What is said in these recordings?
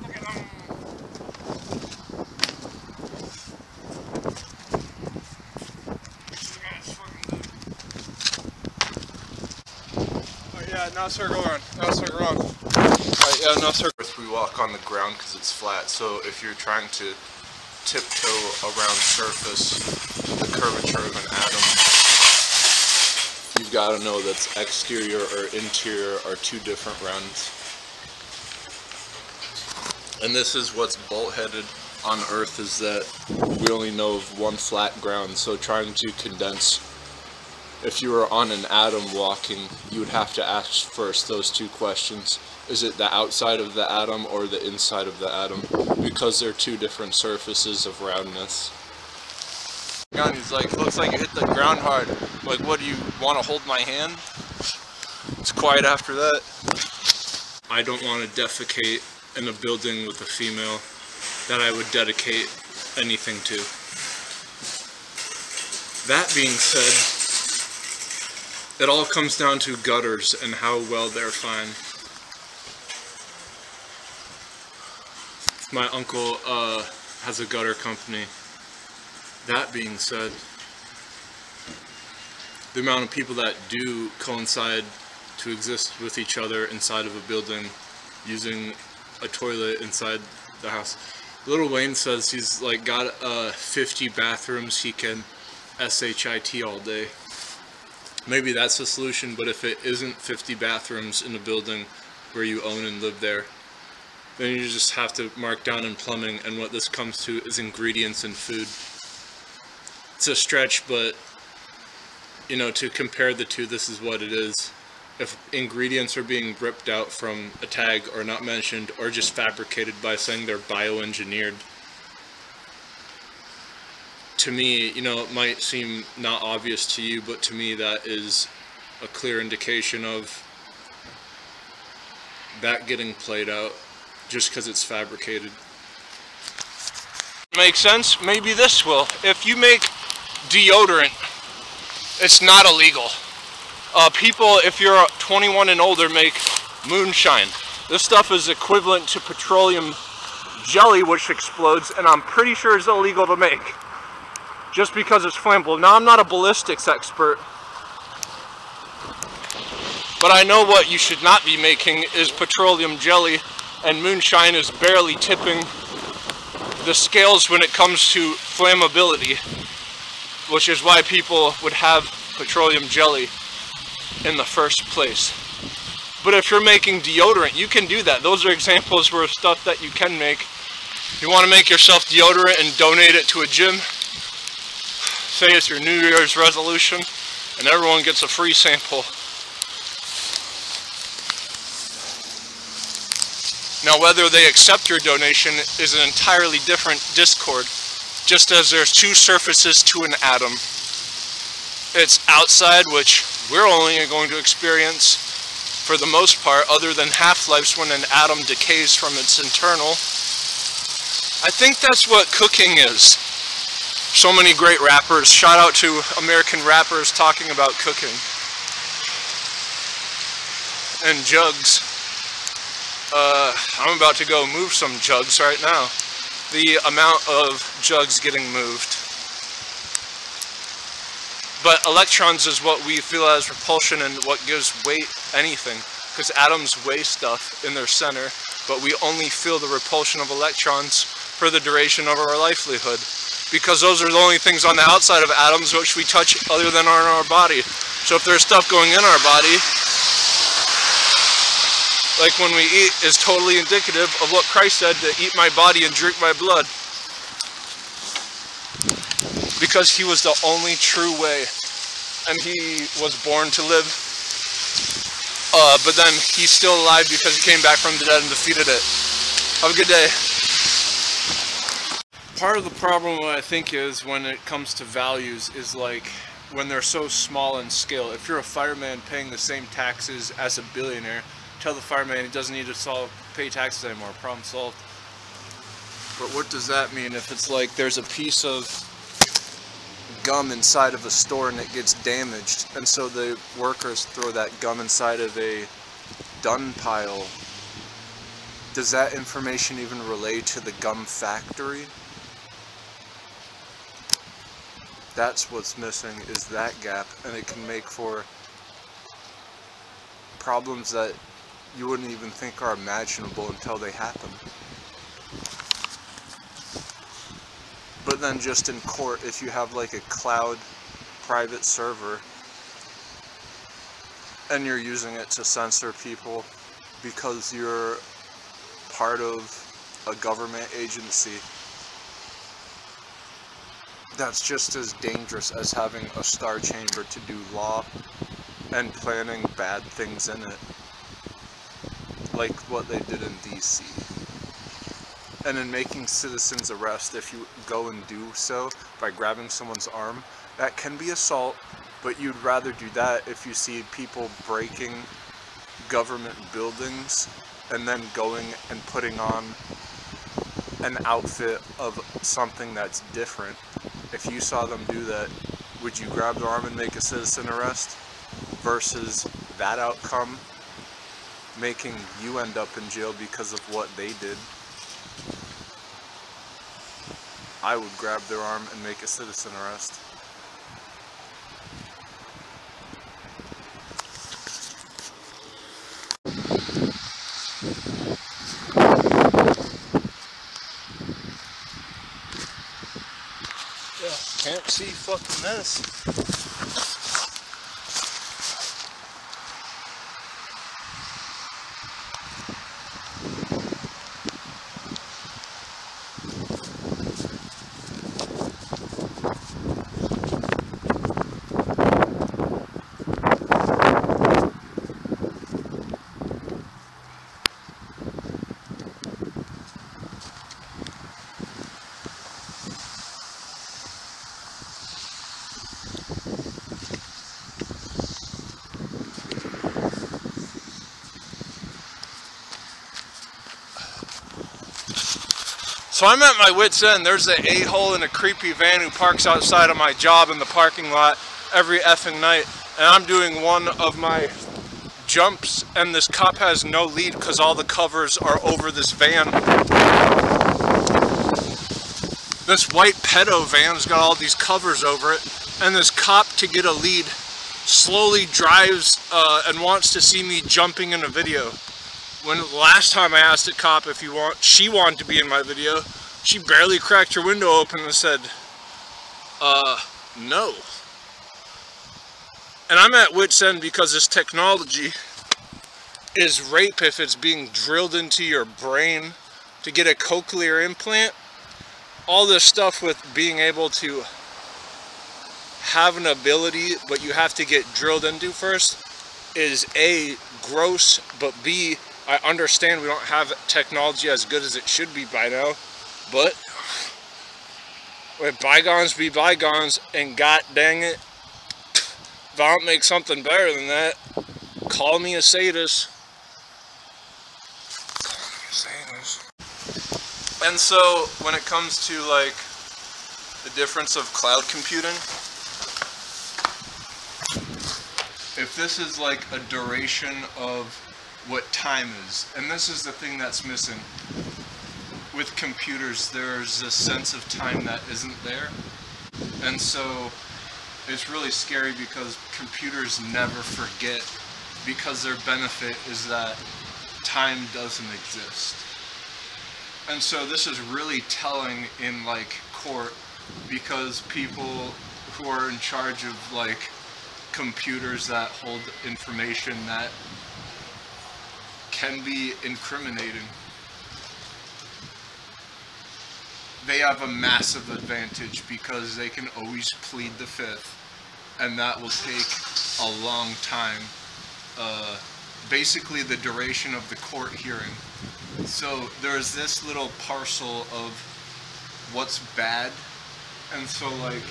Look at them. Oh yeah, now circle around. Now circle around. Alright, yeah, now circle. We walk on the ground because it's flat, so if you're trying to tiptoe around surface the curvature of an atom, you've got to know that exterior or interior are two different rounds. And this is what's bolt-headed on Earth, is that we only know of one flat ground, so trying to condense, if you were on an atom walking, you would have to ask first those two questions. Is it the outside of the atom or the inside of the atom? Because they're two different surfaces of roundness. And he's like, looks like you hit the ground hard. Like, what, do you want to hold my hand? It's quiet after that. I don't want to defecate in a building with a female that I would dedicate anything to. That being said, it all comes down to gutters and how well they're fine. My uncle has a gutter company. That being said, the amount of people that do coincide to exist with each other inside of a building using a toilet inside the house. Lil Wayne says he's like got 50 bathrooms he can SHIT all day. Maybe that's the solution, but if it isn't 50 bathrooms in a building where you own and live there, then you just have to mark down in plumbing, and what this comes to is ingredients in food. It's a stretch, but you know, to compare the two, this is what it is. If ingredients are being ripped out from a tag or not mentioned, or just fabricated by saying they're bioengineered, to me, you know, it might seem not obvious to you, but to me that is a clear indication of that getting played out just because it's fabricated. Makes sense? Maybe this will. If you make deodorant, it's not illegal. People, if you're 21 and older, make moonshine. This stuff is equivalent to petroleum jelly, which explodes, and I'm pretty sure is illegal to make, just because it's flammable. Now, I'm not a ballistics expert, but I know what you should not be making is petroleum jelly, and moonshine is barely tipping the scales when it comes to flammability, which is why people would have petroleum jelly in the first place. But if you're making deodorant, you can do that. Those are examples of stuff that you can make. If you want to make yourself deodorant and donate it to a gym, say it's your New Year's resolution, and everyone gets a free sample. Now, whether they accept your donation is an entirely different discord, just as there's two surfaces to an atom. It's outside, which we're only going to experience, for the most part, other than half-lives when an atom decays from its internal. I think that's what cooking is. So many great rappers, shout out to American rappers talking about cooking. And jugs. I'm about to go move some jugs right now. The amount of jugs getting moved. But electrons is what we feel as repulsion and what gives weight anything. Because atoms weigh stuff in their center, but we only feel the repulsion of electrons for the duration of our livelihood. Because those are the only things on the outside of atoms which we touch other than on our body. So if there's stuff going in our body, like when we eat, is totally indicative of what Christ said, to eat my body and drink my blood. Because he was the only true way, and he was born to live. But then he's still alive because he came back from the dead and defeated it. Have a good day. Part of the problem, what I think, is when it comes to values, is like when they're so small in scale. If you're a fireman paying the same taxes as a billionaire, tell the fireman he doesn't need to pay taxes anymore. Problem solved. But what does that mean if it's like there's a piece of gum inside of a store and it gets damaged, and so the workers throw that gum inside of a dung pile does that information even relay to the gum factory? That's what's missing, is that gap, and it can make for problems that you wouldn't even think are imaginable until they happen. But then just in court, if you have like a cloud private server and you're using it to censor people because you're part of a government agency, that's just as dangerous as having a star chamber to do law and planning bad things in it, like what they did in DC. And in making citizens arrest, if you go and do so by grabbing someone's arm, that can be assault, but you'd rather do that if you see people breaking government buildings and then going and putting on an outfit of something that's different. If you saw them do that, would you grab their arm and make a citizen arrest versus that outcome making you end up in jail because of what they did? I would grab their arm and make a citizen arrest. Yeah, can't see fucking this. So I'm at my wit's end. There's an a-hole in a creepy van who parks outside of my job in the parking lot every effing night. And I'm doing one of my jumps and this cop has no lead because all the covers are over this van. This white pedo van's got all these covers over it. And this cop, to get a lead, slowly drives and wants to see me jumping in a video. When the last time I asked a cop if she wanted to be in my video, she barely cracked her window open and said, no. And I'm at wit's end because this technology is rape if it's being drilled into your brain to get a cochlear implant. All this stuff with being able to have an ability, but you have to get drilled into first, is A, gross, but B, I understand we don't have technology as good as it should be by now, but let bygones be bygones, and god dang it, if I don't make something better than that, call me a sadist. And so, when it comes to like the difference of cloud computing, if this is like a duration of what time is, and this is the thing that's missing with computers, there's a sense of time that isn't there, and so it's really scary because computers never forget, because their benefit is that time doesn't exist. And so this is really telling in like court, because people who are in charge of like computers that hold information that can be incriminating, they have a massive advantage because they can always plead the fifth, and that will take a long time, basically the duration of the court hearing. So there's this little parcel of what's bad, and so like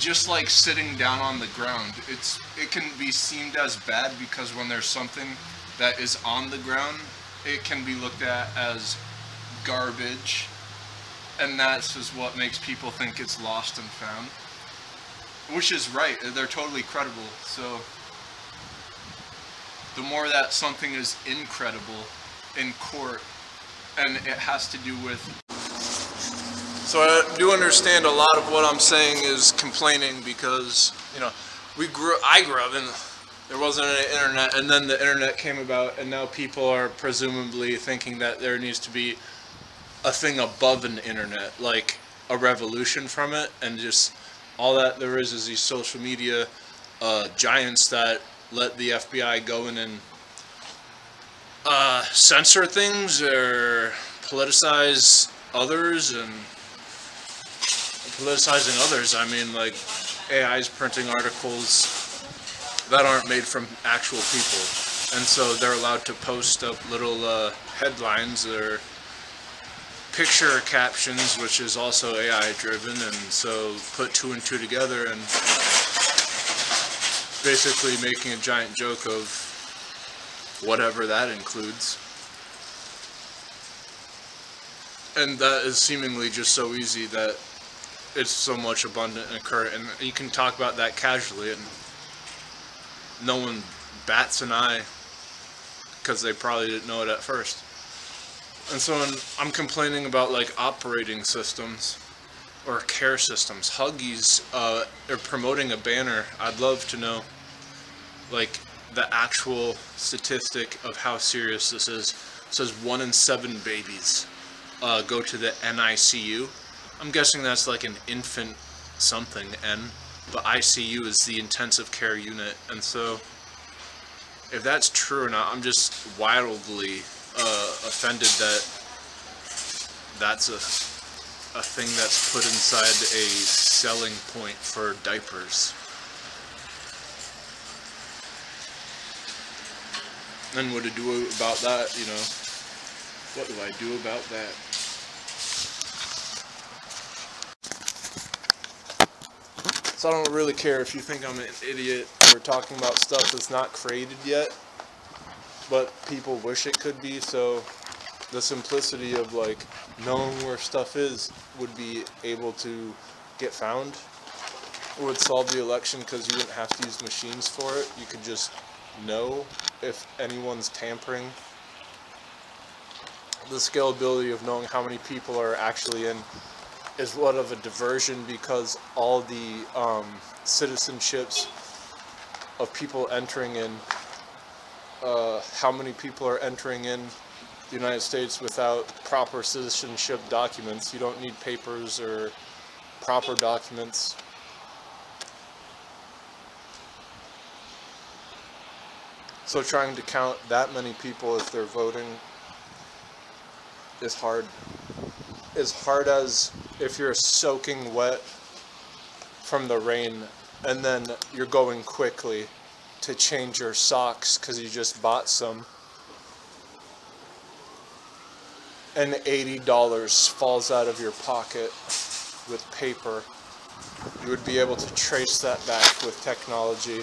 just like sitting down on the ground, it can be seen as bad because when there's something that is on the ground, it can be looked at as garbage, and that's just what makes people think it's lost and found, which is right. They're totally credible. So the more that something is incredible in court, and it has to do with. So I do understand a lot of what I'm saying is complaining because, you know, I grew up and there wasn't any internet, and then the internet came about, and now people are presumably thinking that there needs to be a thing above an internet, like a revolution from it, and just all that there is these social media giants that let the FBI go in and censor things or politicize others, and politicizing others, I mean, like AI's printing articles that aren't made from actual people, and so they're allowed to post up little headlines or picture captions, which is also AI driven, and so put two and two together and basically making a giant joke of whatever that includes. And that is seemingly just so easy that it's so much abundant and current, and you can talk about that casually and no one bats an eye because they probably didn't know it at first. And so when I'm complaining about like operating systems or care systems, Huggies are promoting a banner. I'd love to know like the actual statistic of how serious this is. It says 1 in 7 babies go to the NICU. I'm guessing that's like an infant something N, but ICU is the intensive care unit. And so if that's true or not, I'm just wildly offended that that's a thing that's put inside a selling point for diapers. And what to do about that, you know? What do I do about that? So I don't really care if you think I'm an idiot for talking about stuff that's not created yet, but people wish it could be. So the simplicity of like knowing where stuff is would be able to get found. It would solve the election because you wouldn't have to use machines for it. You could just know if anyone's tampering. The scalability of knowing how many people are actually in is what of a diversion, because all the citizenships of people entering in, how many people are entering in the United States without proper citizenship documents. You don't need papers or proper documents. So trying to count that many people if they're voting is hard. As hard as if you're soaking wet from the rain and then you're going quickly to change your socks because you just bought some, and $80 falls out of your pocket with paper. You would be able to trace that back with technology.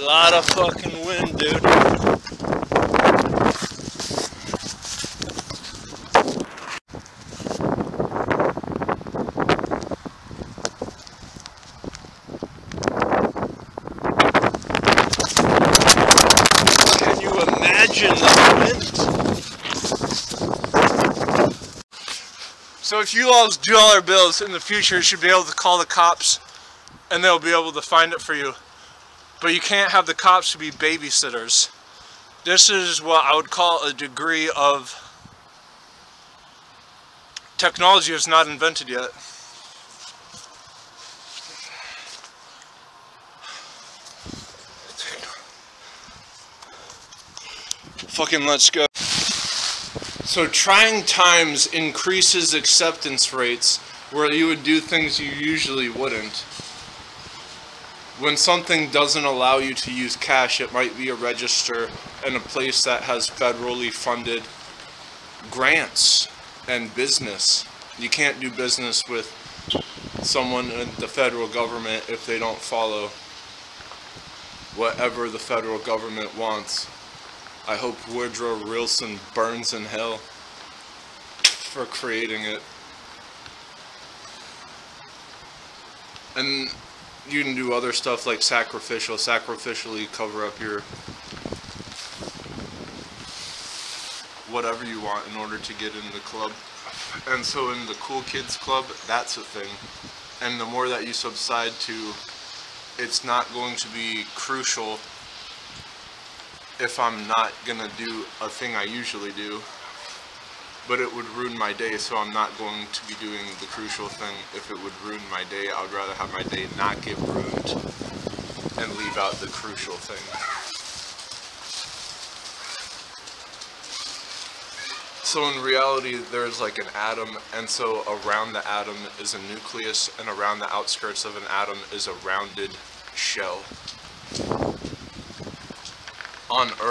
Lot of fucking wind, dude. engine of the wind. So if you lost dollar bills in the future, you should be able to call the cops and they'll be able to find it for you. But you can't have the cops to be babysitters. This is what I would call a degree of technology is not invented yet. Fucking let's go. So trying times increases acceptance rates where you would do things you usually wouldn't. When something doesn't allow you to use cash, it might be a register in a place that has federally funded grants and business. You can't do business with someone in the federal government if they don't follow whatever the federal government wants. I hope Woodrow Wilson burns in hell for creating it. And you can do other stuff like sacrificially cover up your whatever you want in order to get in the club. And so in the cool kids club, that's a thing. And the more that you subside to, it's not going to be crucial if I'm not gonna do a thing I usually do, but it would ruin my day, so I'm not going to be doing the crucial thing. If it would ruin my day, I would rather have my day not get ruined and leave out the crucial thing. So in reality, there's like an atom, and so around the atom is a nucleus, and around the outskirts of an atom is a rounded shell. On Earth,